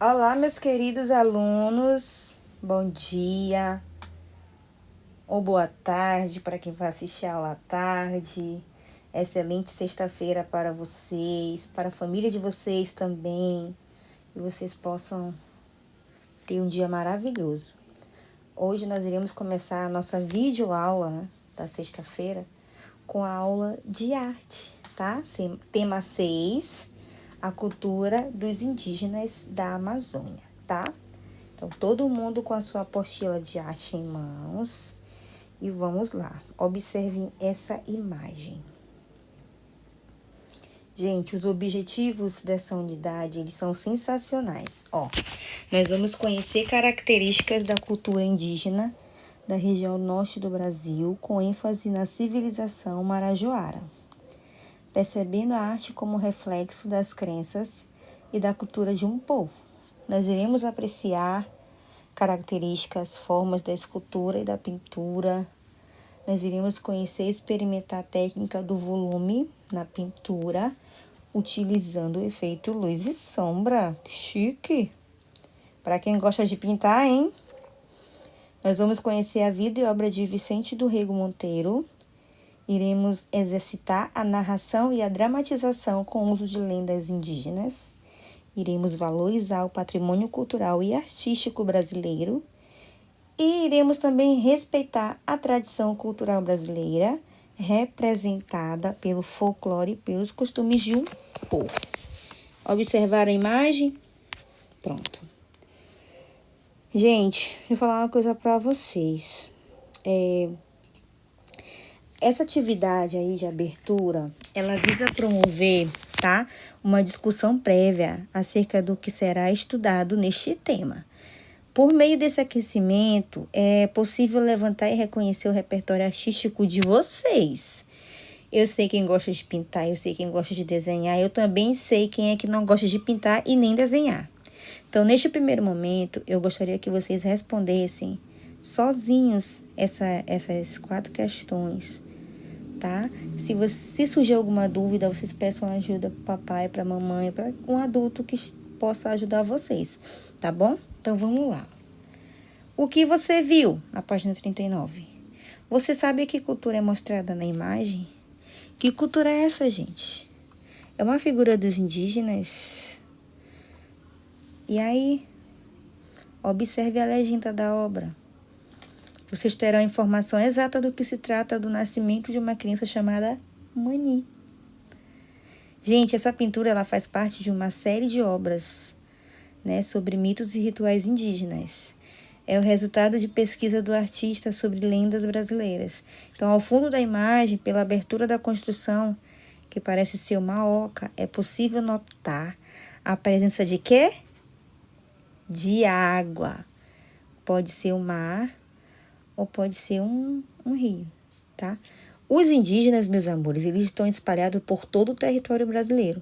Olá, meus queridos alunos, bom dia ou boa tarde para quem vai assistir a aula à tarde. Excelente sexta-feira para vocês, para a família de vocês também, e vocês possam ter um dia maravilhoso. Hoje nós iremos começar a nossa videoaula, né, da sexta-feira com a aula de arte, tá? Tema 6, a cultura dos indígenas da Amazônia, tá? Então, todo mundo com a sua apostila de arte em mãos. E vamos lá. Observem essa imagem. Gente, os objetivos dessa unidade, eles são sensacionais. Nós vamos conhecer características da cultura indígena da região norte do Brasil, com ênfase na civilização marajoara, percebendo a arte como reflexo das crenças e da cultura de um povo. Nós iremos apreciar características, formas da escultura e da pintura. Nós iremos conhecer e experimentar a técnica do volume na pintura, utilizando o efeito luz e sombra. Chique! Para quem gosta de pintar, hein? Nós vamos conhecer a vida e obra de Vicente do Rego Monteiro. Iremos exercitar a narração e a dramatização com o uso de lendas indígenas. Iremos valorizar o patrimônio cultural e artístico brasileiro. E iremos também respeitar a tradição cultural brasileira, representada pelo folclore e pelos costumes de um povo. Observaram a imagem? Pronto. Gente, deixa eu falar uma coisa para vocês. Essa atividade aí de abertura, ela visa promover, tá, uma discussão prévia acerca do que será estudado neste tema. Por meio desse aquecimento, é possível levantar e reconhecer o repertório artístico de vocês. Eu sei quem gosta de pintar, eu sei quem gosta de desenhar, eu também sei quem é que não gosta de pintar e nem desenhar. Então, neste primeiro momento, eu gostaria que vocês respondessem sozinhos essas 4 questões, tá? Se surgir alguma dúvida, vocês peçam ajuda para o papai, para a mamãe, para um adulto que possa ajudar vocês, tá bom? Então, vamos lá. O que você viu na página 39? Você sabe que cultura é mostrada na imagem? Que cultura é essa, gente? É uma figura dos indígenas? E aí, observe a legenda da obra. Vocês terão a informação exata do que se trata do nascimento de uma criança chamada Mani. Gente, essa pintura ela faz parte de uma série de obras, né, sobre mitos e rituais indígenas. É o resultado de pesquisa do artista sobre lendas brasileiras. Então, ao fundo da imagem, pela abertura da construção, que parece ser uma oca, é possível notar a presença de quê? De água. Pode ser o mar ou pode ser um rio, tá? Os indígenas, meus amores, eles estão espalhados por todo o território brasileiro.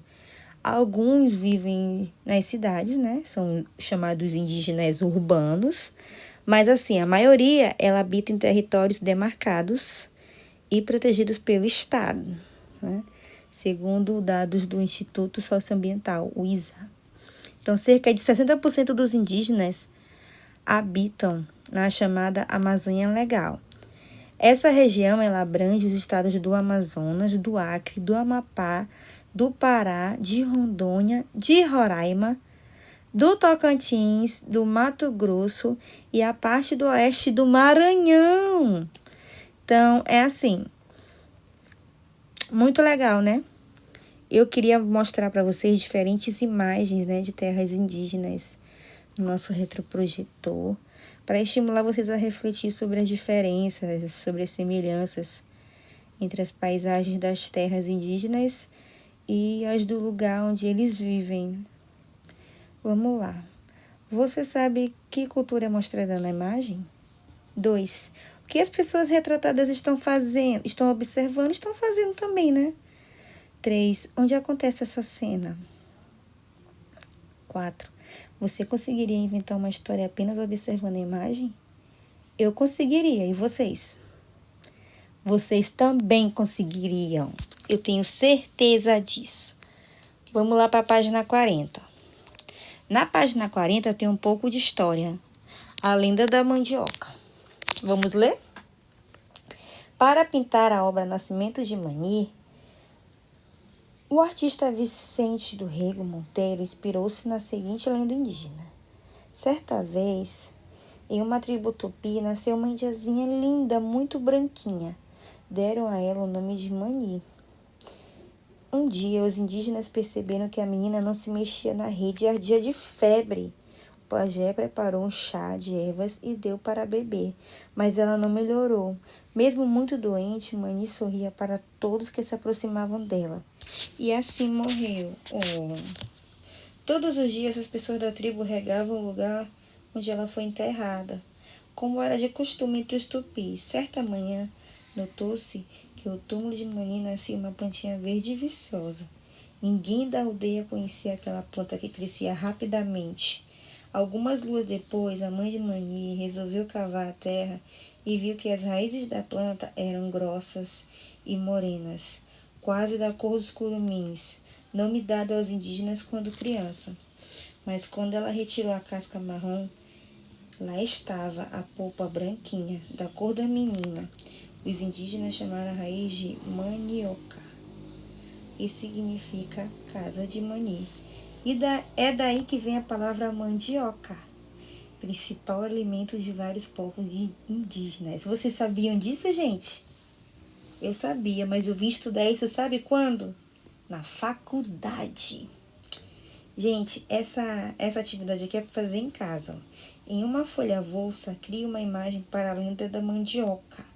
Alguns vivem nas cidades, né? São chamados indígenas urbanos. Mas, assim, a maioria, ela habita em territórios demarcados e protegidos pelo Estado, né? Segundo dados do Instituto Socioambiental, o ISA. Então, cerca de 60% dos indígenas habitam na chamada Amazônia Legal. Essa região ela abrange os estados do Amazonas, do Acre, do Amapá, do Pará, de Rondônia, de Roraima, do Tocantins, do Mato Grosso e a parte do oeste do Maranhão. Então, é assim, muito legal, né? Eu queria mostrar para vocês diferentes imagens, né, de terras indígenas no nosso retroprojetor, para estimular vocês a refletir sobre as diferenças, sobre as semelhanças entre as paisagens das terras indígenas e as do lugar onde eles vivem. Vamos lá. Você sabe que cultura é mostrada na imagem? 2. O que as pessoas retratadas estão fazendo, estão observando, estão fazendo também, né? 3. Onde acontece essa cena? 4. Você conseguiria inventar uma história apenas observando a imagem? Eu conseguiria, e vocês? Vocês também conseguiriam. Eu tenho certeza disso. Vamos lá para a página 40. Na página 40 tem um pouco de história. A lenda da mandioca. Vamos ler? Para pintar a obra Nascimento de Mani, o artista Vicente do Rego Monteiro inspirou-se na seguinte lenda indígena. Certa vez, em uma tribo tupi, nasceu uma indiazinha linda, muito branquinha. Deram a ela o nome de Mani. Um dia, os indígenas perceberam que a menina não se mexia na rede e ardia de febre. O pajé preparou um chá de ervas e deu para beber, mas ela não melhorou. Mesmo muito doente, Mani sorria para todos que se aproximavam dela. E assim morreu. Oh. Todos os dias, as pessoas da tribo regavam o lugar onde ela foi enterrada, como era de costume entre os tupis. Certa manhã, notou-se que o túmulo de Mani nascia uma plantinha verde e viçosa. Ninguém da aldeia conhecia aquela planta que crescia rapidamente. Algumas luas depois, a mãe de Mani resolveu cavar a terra e viu que as raízes da planta eram grossas e morenas, quase da cor dos curumins, nome dado aos indígenas quando criança. Mas quando ela retirou a casca marrom, lá estava a polpa branquinha, da cor da menina. Os indígenas chamaram a raiz de manioca, e significa casa de Mani. É daí que vem a palavra mandioca, principal alimento de vários povos indígenas. Vocês sabiam disso, gente? Eu sabia, mas eu vim estudar isso, sabe quando? Na faculdade. Gente, essa atividade aqui é para fazer em casa. Em uma folha avulsa, crie uma imagem para a lenda da mandioca.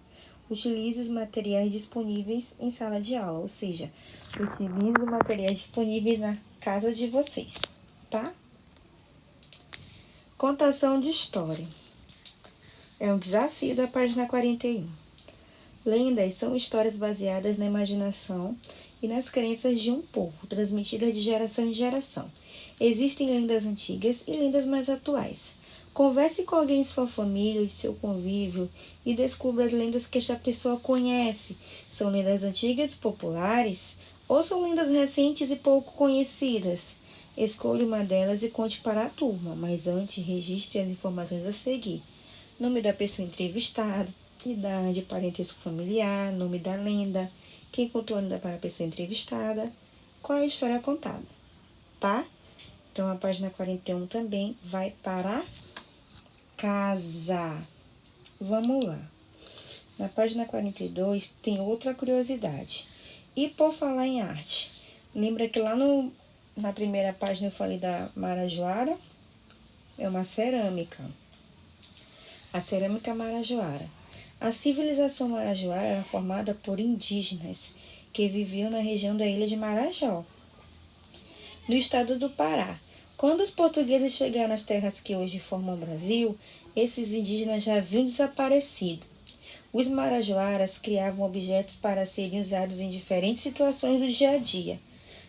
Utilize os materiais disponíveis em sala de aula, ou seja, utilize os materiais disponíveis na casa de vocês, tá? Contação de história. É um desafio da página 41. Lendas são histórias baseadas na imaginação e nas crenças de um povo, transmitidas de geração em geração. Existem lendas antigas e lendas mais atuais. Converse com alguém em sua família e seu convívio e descubra as lendas que esta pessoa conhece. São lendas antigas e populares ou são lendas recentes e pouco conhecidas? Escolha uma delas e conte para a turma, mas antes registre as informações a seguir. Nome da pessoa entrevistada, idade, parentesco familiar, nome da lenda, quem contou a lenda para a pessoa entrevistada, qual é a história contada, tá? Então, a página 41 também vai para casa. Vamos lá. Na página 42 tem outra curiosidade. E por falar em arte, lembra que lá na primeira página eu falei da marajoara? É uma cerâmica. A cerâmica marajoara. A civilização marajoara era formada por indígenas que viviam na região da ilha de Marajó, no estado do Pará. Quando os portugueses chegaram nas terras que hoje formam o Brasil, esses indígenas já haviam desaparecido. Os marajoaras criavam objetos para serem usados em diferentes situações do dia a dia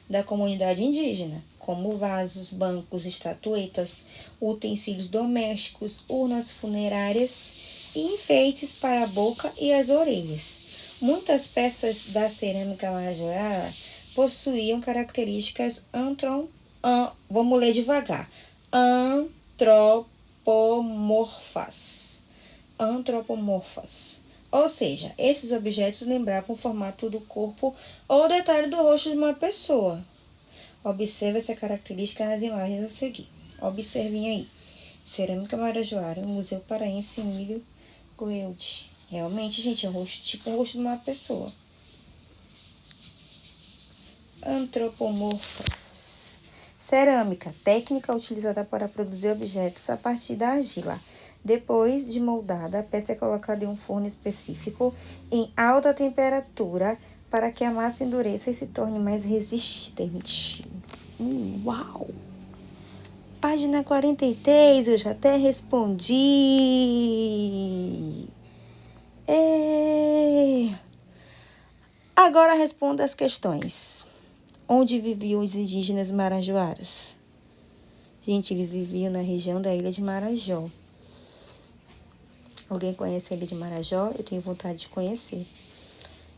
da comunidade indígena, como vasos, bancos, estatuetas, utensílios domésticos, urnas funerárias e enfeites para a boca e as orelhas. Muitas peças da cerâmica marajoara possuíam características vamos ler devagar. Antropomorfas. Ou seja, esses objetos lembravam o formato do corpo ou detalhe do rosto de uma pessoa. Observe essa característica nas imagens a seguir. Observem aí. Cerâmica Marajoara, Museu Paraense Emílio Goeldi. Realmente, gente, é um rosto, tipo o rosto de uma pessoa. Antropomorfas. Cerâmica, técnica utilizada para produzir objetos a partir da argila. Depois de moldada, a peça é colocada em um forno específico em alta temperatura para que a massa endureça e se torne mais resistente. Uau! Página 43, eu já até respondi. Agora responda as questões. Onde viviam os indígenas marajoaras? Gente, eles viviam na região da ilha de Marajó. Alguém conhece a ilha de Marajó? Eu tenho vontade de conhecer.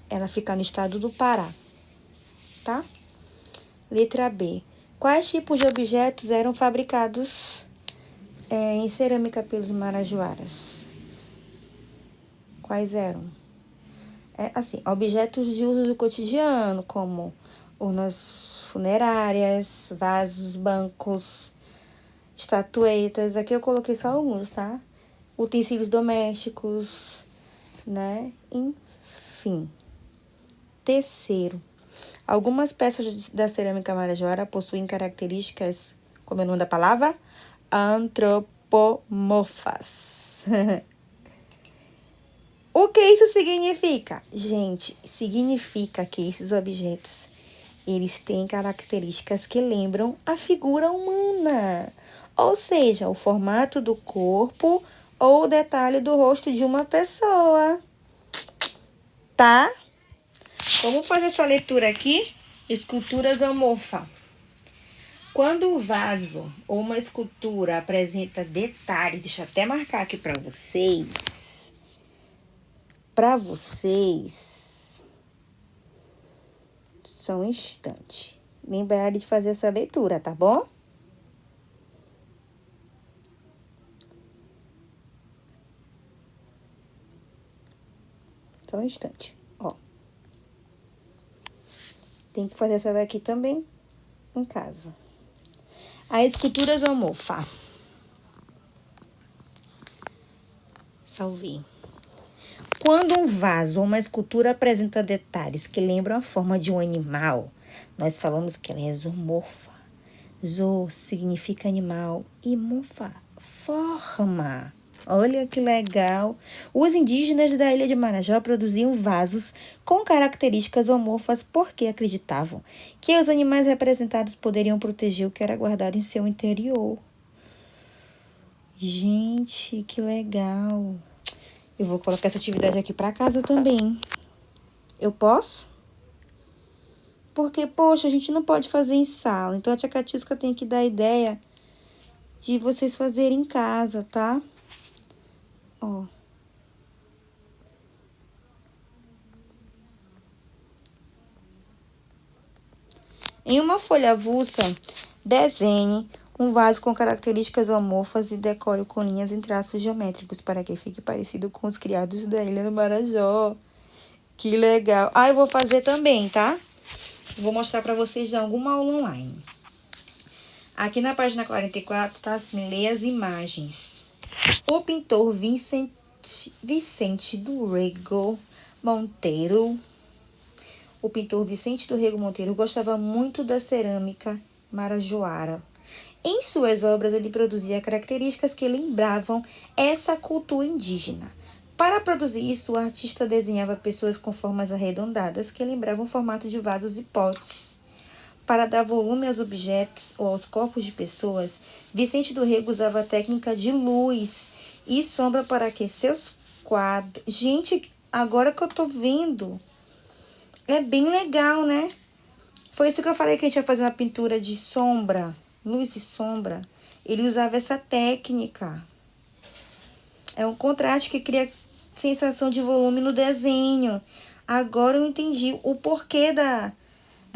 Ela fica no estado do Pará, tá? Letra B. Quais tipos de objetos eram fabricados em cerâmica pelos marajoaras? Quais eram? Assim, objetos de uso do cotidiano, como urnas funerárias, vasos, bancos, estatuetas. Aqui eu coloquei só alguns, tá? Utensílios domésticos, né? Enfim. Terceiro, algumas peças da cerâmica marajoara possuem características, como é o nome da palavra? Antropomorfas. O que isso significa? Gente, significa que esses objetos, eles têm características que lembram a figura humana. Ou seja, o formato do corpo ou o detalhe do rosto de uma pessoa. Tá? Vamos fazer essa leitura aqui? Esculturas amorfa. Quando o vaso ou uma escultura apresenta detalhes, deixa eu até marcar aqui para vocês. Só um instante. Lembrar de fazer essa leitura, tá bom? Só um instante. Ó. Tem que fazer essa daqui também em casa. A escultura zoomorfa. Salvei. Quando um vaso ou uma escultura apresenta detalhes que lembram a forma de um animal, nós falamos que ela é zoomorfa. Zo significa animal e morfa, forma. Olha que legal. Os indígenas da ilha de Marajó produziam vasos com características zoomorfas porque acreditavam que os animais representados poderiam proteger o que era guardado em seu interior. Gente, que legal. Eu vou colocar essa atividade aqui para casa também. Eu posso? Porque, poxa, a gente não pode fazer em sala. Então, a tia Catiusca tem que dar a ideia de vocês fazerem em casa, tá? Ó. Em uma folha avulsa, desenhe um vaso com características zoomorfas e decore com linhas em traços geométricos para que fique parecido com os criados da ilha do Marajó. Que legal. Ah, eu vou fazer também, tá? Vou mostrar para vocês de alguma aula online. Aqui na página 44 tá assim, leia as imagens. O pintor Vicente do Rego Monteiro. O pintor Vicente do Rego Monteiro gostava muito da cerâmica marajoara. Em suas obras, ele produzia características que lembravam essa cultura indígena. Para produzir isso, o artista desenhava pessoas com formas arredondadas que lembravam o formato de vasos e potes. Para dar volume aos objetos ou aos corpos de pessoas, Vicente do Rego usava a técnica de luz e sombra para aquecer os quadros. Gente, agora que eu tô vendo, é bem legal, né? Foi isso que eu falei que a gente ia fazer uma pintura de sombra, luz e sombra. Ele usava essa técnica. É um contraste que cria sensação de volume no desenho. Agora eu entendi o porquê da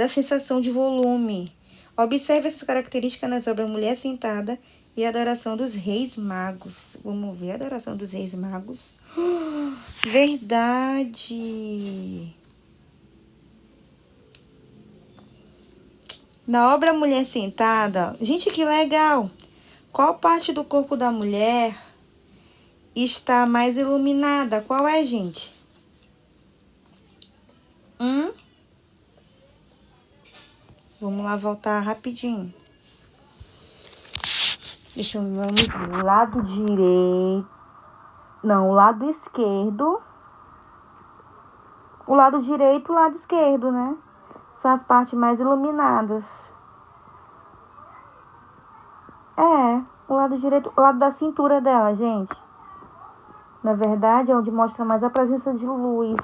sensação de volume. Observe essas características nas obras Mulher Sentada e Adoração dos Reis Magos. Vamos ver a Adoração dos Reis Magos. Verdade! Na obra Mulher Sentada, gente, que legal! Qual parte do corpo da mulher está mais iluminada? Qual é, gente? Vamos lá voltar rapidinho. Deixa eu ver. O lado direito. Não, o lado esquerdo. O lado direito e o lado esquerdo, né? São as partes mais iluminadas. O lado direito, o lado da cintura dela, gente. Na verdade, é onde mostra mais a presença de luz.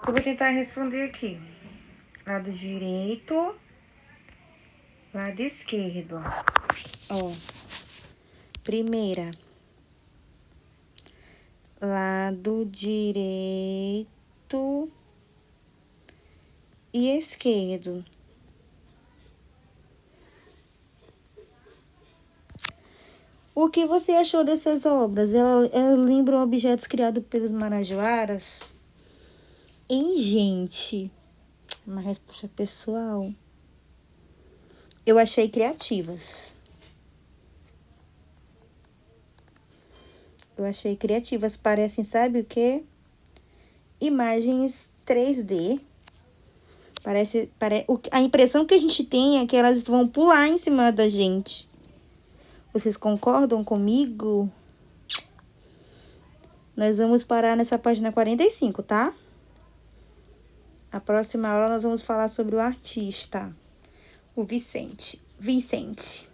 Eu vou tentar responder aqui. Lado direito, lado esquerdo. Ó. Primeira. Lado direito e esquerdo. O que você achou dessas obras? Elas lembram objetos criados pelos marajoaras? Hein, gente? Uma resposta pessoal. Eu achei criativas. Parecem, sabe o quê? Imagens 3D. A impressão que a gente tem é que elas vão pular em cima da gente. Vocês concordam comigo? Nós vamos parar nessa página 45, tá? A próxima aula nós vamos falar sobre o artista, o Vicente.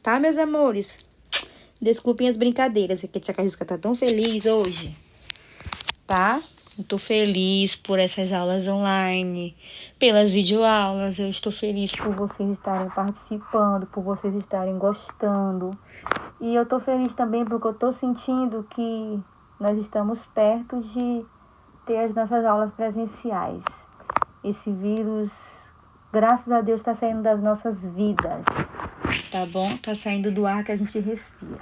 Tá, meus amores? Desculpem as brincadeiras, é que a tia Carusca tá tão feliz hoje, tá? Eu tô feliz por essas aulas online, pelas videoaulas. Eu estou feliz por vocês estarem participando, por vocês estarem gostando. E eu tô feliz também porque eu tô sentindo que nós estamos perto de ter as nossas aulas presenciais. Esse vírus, graças a Deus, está saindo das nossas vidas, tá bom? Tá saindo do ar que a gente respira.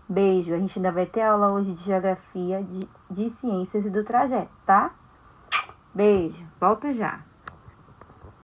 Beijo, a gente ainda vai ter aula hoje de geografia, de ciências e do trajeto, tá? Beijo, volto já.